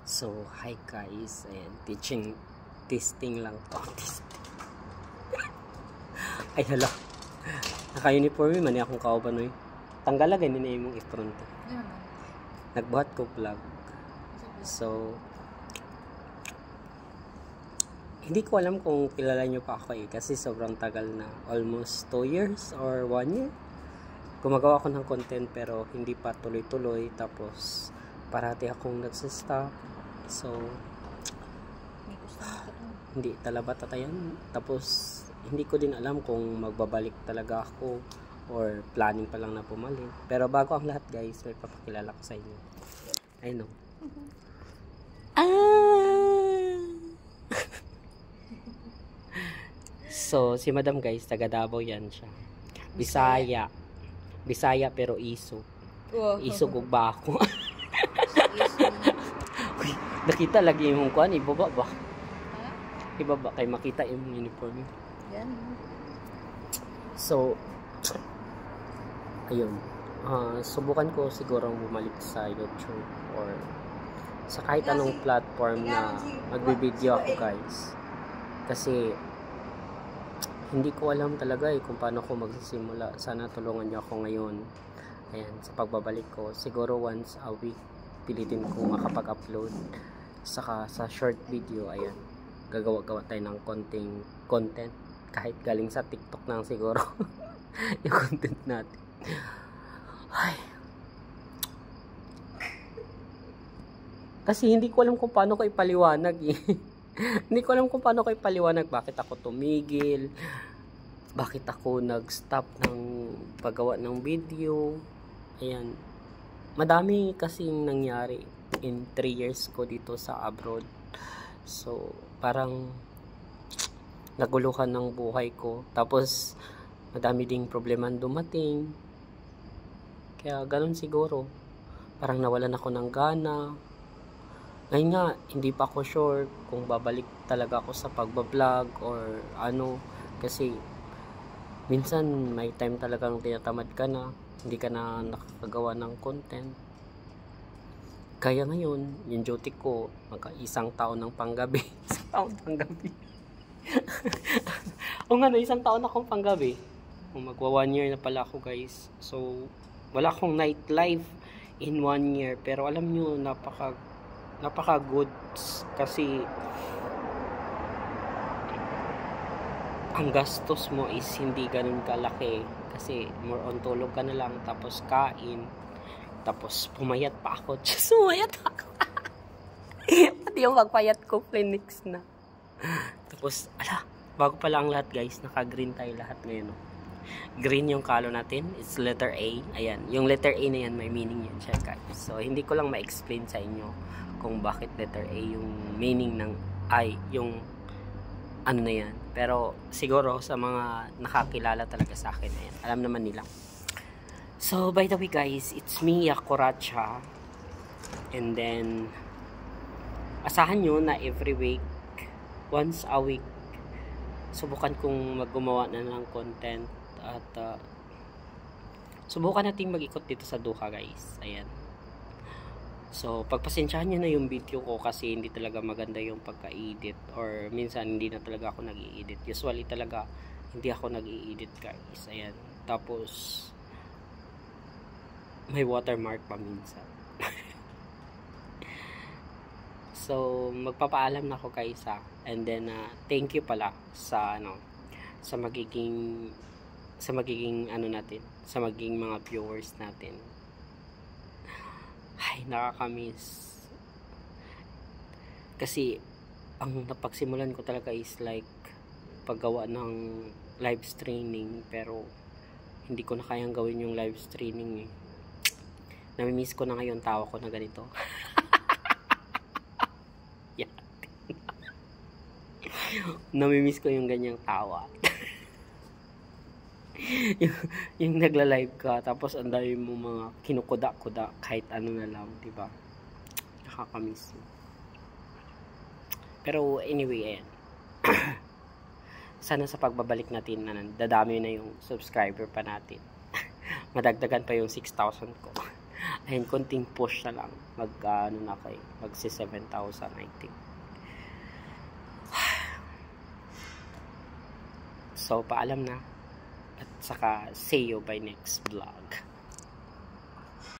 So, hi guys, ayan, testing lang to. Ay, hala. Naka-uniform man akong kaubanoy. Tanggala ganin na yung ifront. Nagbuhat ko vlog. So, hindi ko alam kung kilala nyo pa ako kasi sobrang tagal na. Almost 2 years or 1 year. Gumagawa ako ng content pero hindi pa tuloy-tuloy. Tapos, parati akong nagsistop. So, hindi talaga tatayan. Tapos, hindi ko din alam kung magbabalik talaga ako or planning pa lang na bumalik. Pero bago ang lahat guys, may papakilala ko sa inyo. I know. So, si Madam guys, taga Davao yan siya. Bisaya pero iso. Iso kung ba ako. Nakita lagi yung kuan, ibaba ba? Ibaba kay makita yung uniform. Yan. So, ayun. Subukan ko siguro bumalik sa YouTube or sa kahit anong platform na magbibideo ako guys. Kasi hindi ko alam talaga kung paano ako magsisimula. Sana tulungan niyo ako ngayon. Ayan, sa pagbabalik ko. Siguro once a week pilitin ko makapag-upload. Saka sa short video, ayan, gagawa-gawa tayo ng konting content. Kahit galing sa TikTok lang siguro. Yung content natin. Ay. Kasi hindi ko alam kung paano ko ipaliwanag eh. Hindi ko alam kung paano ko ipaliwanag bakit ako tumigil, bakit ako nag-stop ng paggawa ng video. Ayan. Madami kasing nangyari in 3 years ko dito sa abroad. So, parang naguluhan ng buhay ko. Tapos, madami ding problema dumating. Kaya, ganun siguro. Parang nawalan ako ng gana. Ngayon nga, hindi pa ako sure kung babalik talaga ako sa pagbablog or ano. Kasi, minsan may time talagang tinatamad ka na. Hindi ka na nakakagawa ng content. Kaya ngayon, yung duty ko, isang taon ng panggabi. Isang taon panggabi. O nga, isang taon akong panggabi. Magwa 1 year na pala ako guys. So, wala akong night live in 1 year. Pero alam nyo, napaka good. Kasi, ang gastos mo is hindi ganun kalaki. Kasi, more on tulog ka na lang. Tapos, kain. Tapos, pumayat pa ako. Just pumayat ako. Pati yung magpayat ko, Phoenix na. Tapos, bago pa lang lahat guys, naka-green tayo lahat ngayon. No? Green yung color natin. It's letter A. Ayan. Yung letter A na yan, may meaning yan siya guys. So, hindi ko lang ma-explain sa inyo kung bakit letter A yung meaning ng I. Yung ano na yan. Pero, siguro sa mga nakakilala talaga sa akin, ayan, alam naman nila. So, by the way guys, it's me, Yakoracha. And then, asahan nyo na every week, once a week, subukan kong maggumawa na ng content. At, subukan natin mag-ikot dito sa Doha guys. Ayan. So, pagpasensyahan nyo na yung video ko kasi hindi talaga maganda yung pagka-edit. Or, minsan hindi na talaga ako nag-i-edit. Usually talaga, hindi ako nag-i-edit guys. Ayan. Tapos, may watermark pa minsan. So, magpapaalam na ako guys and then thank you pala sa sa magiging ano natin, sa magiging mga viewers natin. Ay, nakakamiss. Kasi ang napagsimulan ko talaga is like paggawa ng live streaming, pero hindi ko na kayang gawin yung live streaming eh. Namimiss ko na ngayon tawa ko na ganito. Yeah. Namimiss ko yung ganyang tawa. yung nagla-live ka tapos ang dami mo mga kinukuda-kuda kahit ano na lang, diba? Nakakamiss. Pero anyway, ayan. Sana sa pagbabalik natin na dadami na yung subscriber pa natin. Madagdagan pa yung 6,000 ko. Ayun, konting push na lang. Ano na kayo, magsi 7,000 I think. So, paalam na. At saka, see you by next vlog.